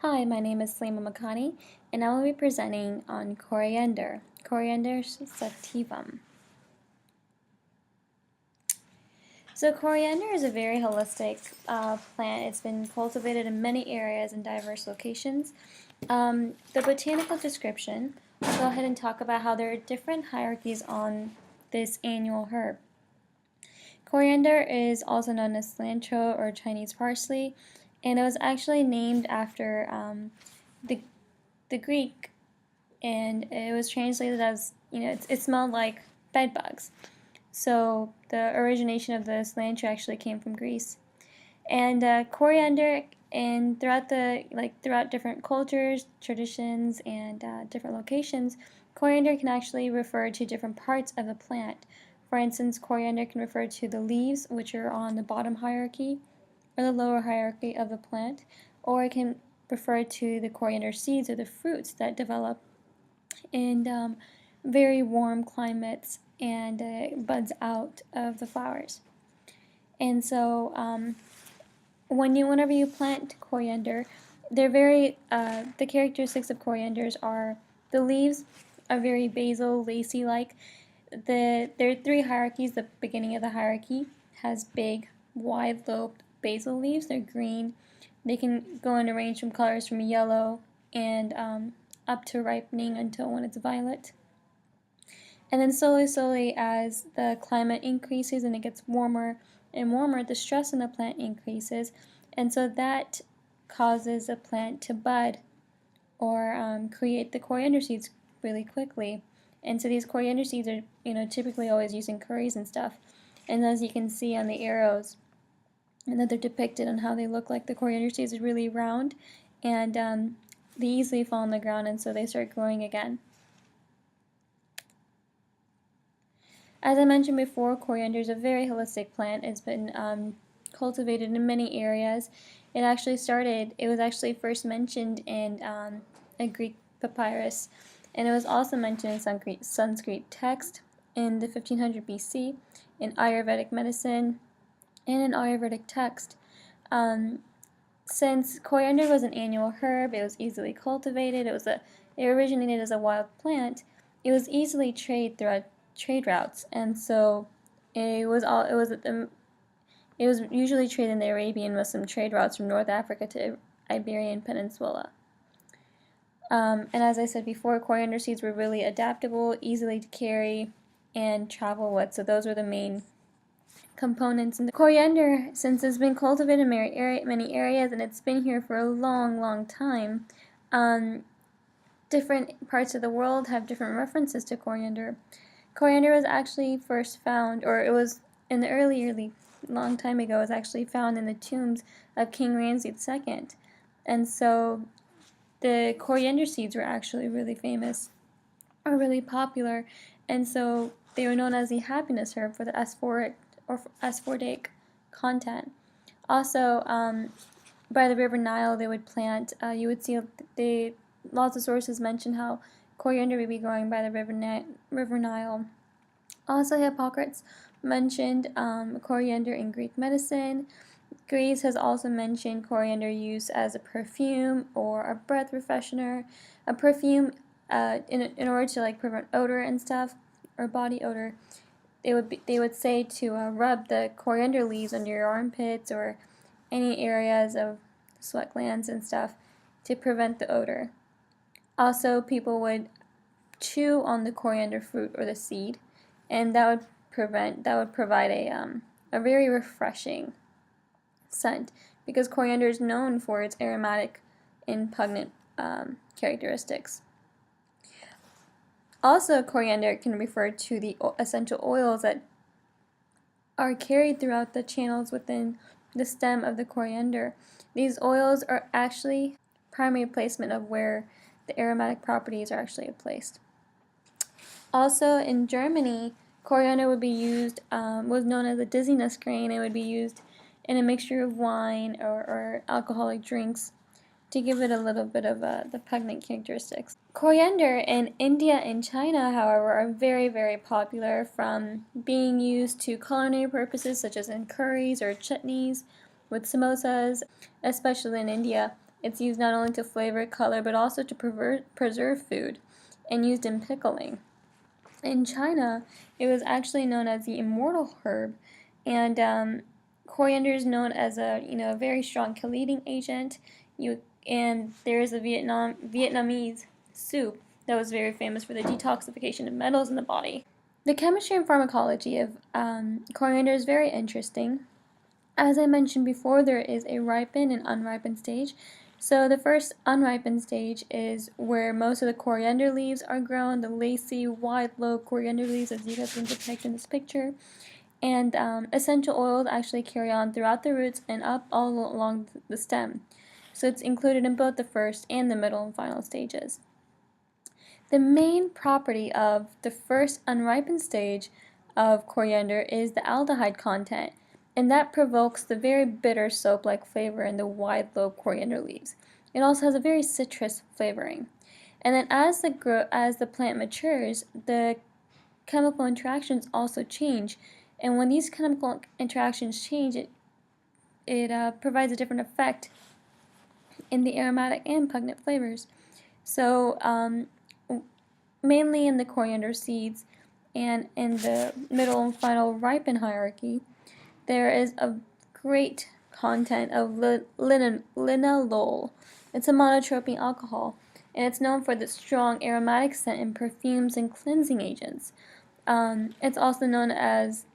Hi, my name is Salima Makhani, and I will be presenting on coriander, Coriander sativum. So coriander is a very holistic plant. It's been cultivated in many areas and diverse locations. The botanical description, I'll go ahead and talk about how there are different hierarchies on this annual herb. Coriander is also known as cilantro or Chinese parsley, and it was actually named after the, the Greek, and it was translated as, it smelled like bed bugs. So the origination of the cilantro actually came from Greece. And coriander, and throughout different cultures, traditions, and different locations, coriander can actually refer to different parts of the plant. For instance, coriander can refer to the leaves, which are on the bottom hierarchy or the lower hierarchy of the plant, or it can refer to the coriander seeds or the fruits that develop in very warm climates and buds out of the flowers. And so whenever you plant coriander, the characteristics of corianders are the leaves are very basal, lacy-like. There are three hierarchies. The beginning of the hierarchy has big, wide-lobed basal leaves. They're green. They can go in a range from colors from yellow and up to ripening until when it's violet. And then slowly, as the climate increases and it gets warmer and warmer, the stress in the plant increases, and so that causes the plant to bud or create the coriander seeds really quickly. And so these coriander seeds are, typically always used in curries and stuff. And as you can see on the arrows, and that they're depicted on how they look like, the coriander seeds are really round, and they easily fall on the ground, and so they start growing again. As I mentioned before, coriander is a very holistic plant. It's been cultivated in many areas. It was actually first mentioned in a Greek papyrus, and it was also mentioned in Sanskrit text in the 1500 BC, in Ayurvedic medicine, and in Ayurvedic text. Since coriander was an annual herb, it was easily cultivated. It originated as a wild plant. It was easily traded throughout trade routes, and so it was usually traded in the Arabian Muslim trade routes from North Africa to Iberian Peninsula. And as I said before, coriander seeds were really adaptable, easily to carry, and travel with. So those were the main components. And the coriander, since it's been cultivated in many areas and it's been here for a long time, different parts of the world have different references to coriander. Coriander was actually first found, or it was in the early, long time ago, it was actually found in the tombs of King Ramses II. And so the coriander seeds were actually really famous, or really popular, and so they were known as the happiness herb for the asphoric content. Also, by the River Nile, they would plant, you would see lots of sources mention how coriander would be growing by the River Nile. Also, Hippocrates mentioned coriander in Greek medicine. Greece has also mentioned coriander use as a perfume or a breath freshener. A perfume, in order to prevent odor and stuff, or body odor, they would say to rub the coriander leaves under your armpits or any areas of sweat glands and stuff to prevent the odor. Also, people would chew on the coriander fruit or the seed, and that would provide a very refreshing scent, because coriander is known for its aromatic and pungent characteristics. Also, coriander can refer to the essential oils that are carried throughout the channels within the stem of the coriander. These oils are actually primary placement of where the aromatic properties are actually placed. Also, in Germany, coriander would be used, was known as a dizziness grain. It would be used in a mixture of wine or alcoholic drinks to give it a little bit of the pungent characteristics. Coriander in India and China, however, are very popular, from being used to culinary purposes such as in curries or chutneys with samosas, especially in India. It's used not only to flavor, color, but also to preserve food, and used in pickling. In China, it was actually known as the immortal herb, and coriander is known as a very strong chelating agent. And there is a Vietnamese soup that was very famous for the detoxification of metals in the body. The chemistry and pharmacology of coriander is very interesting. As I mentioned before, there is a ripened and unripened stage. So the first unripened stage is where most of the coriander leaves are grown, the lacy, wide, low coriander leaves, as you guys can depict in this picture. And essential oils actually carry on throughout the roots and up all along the stem. So it's included in both the first and the middle and final stages. The main property of the first unripened stage of coriander is the aldehyde content, and that provokes the very bitter soap-like flavor in the wide, low coriander leaves. It also has a very citrus flavoring. And then as the plant matures, the chemical interactions also change. And when these chemical interactions change, it provides a different effect in the aromatic and pungent flavors. So mainly in the coriander seeds and in the middle and final ripen hierarchy, there is a great content of linalool. It's a monotropy alcohol, and it's known for the strong aromatic scent in perfumes and cleansing agents. It's also known as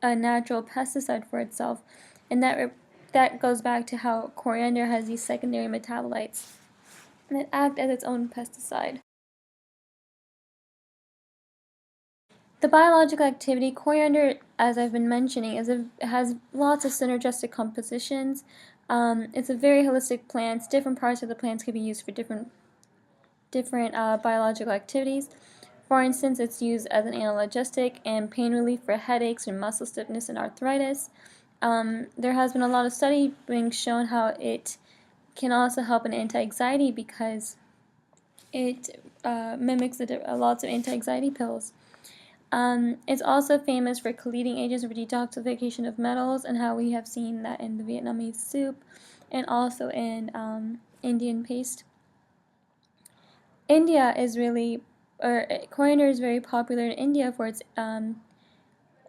a natural pesticide for itself, and that goes back to how coriander has these secondary metabolites that act as its own pesticide. The biological activity, coriander, as I've been mentioning, has lots of synergistic compositions. It's a very holistic plant. Different parts of the plants can be used for different biological activities. For instance, it's used as an analgesic and pain relief for headaches and muscle stiffness and arthritis. There has been a lot of study being shown how it can also help in anti-anxiety because it mimics lots of anti-anxiety pills. It's also famous for chelating agents for detoxification of metals, and how we have seen that in the Vietnamese soup and also in Indian paste. Coriander is very popular in India for its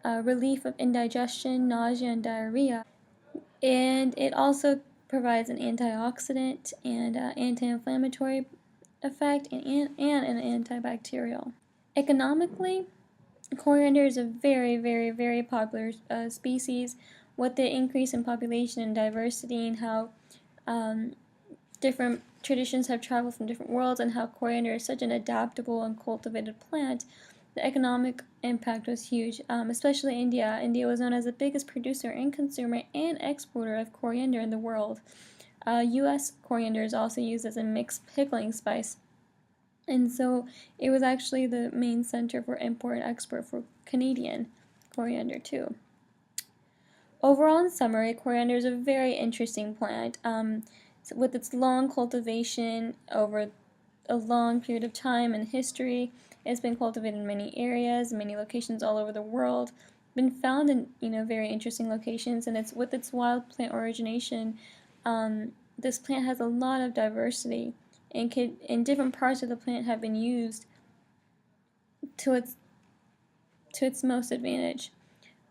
relief of indigestion, nausea, and diarrhea. And it also provides an antioxidant and anti-inflammatory effect and an antibacterial. Economically, coriander is a very, very, very popular species with the increase in population and diversity, and how different traditions have traveled from different worlds, and how coriander is such an adaptable and cultivated plant. The economic impact was huge, especially India. India was known as the biggest producer and consumer and exporter of coriander in the world. U.S. coriander is also used as a mixed pickling spice. And so it was actually the main center for import and export for Canadian coriander too. Overall, in summary, coriander is a very interesting plant. With its long cultivation over a long period of time and history, it's been cultivated in many areas, many locations all over the world. Been found in very interesting locations, and with its wild plant origination, this plant has a lot of diversity, and different parts of the plant have been used to its most advantage.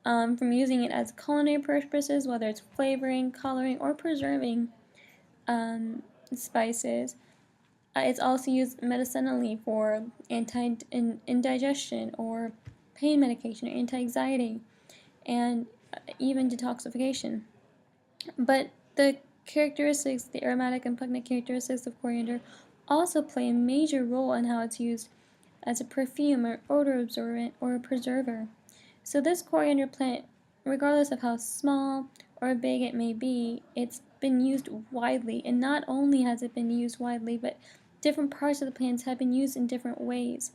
From using it as culinary purposes, whether it's flavoring, coloring, or preserving spices. It's also used medicinally for indigestion or pain medication or anti-anxiety, and even detoxification. But the aromatic and pungent characteristics of coriander also play a major role in how it's used as a perfume or odor absorbent or a preserver. So this coriander plant, regardless of how small or big it may be, it's been used widely. And not only has it been used widely, but different parts of the plants have been used in different ways.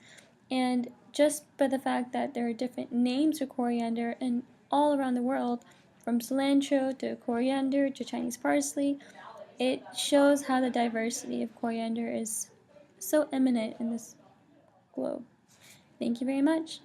And just by the fact that there are different names for coriander and all around the world, from cilantro to coriander to Chinese parsley, it shows how the diversity of coriander is so eminent in this globe. Thank you very much.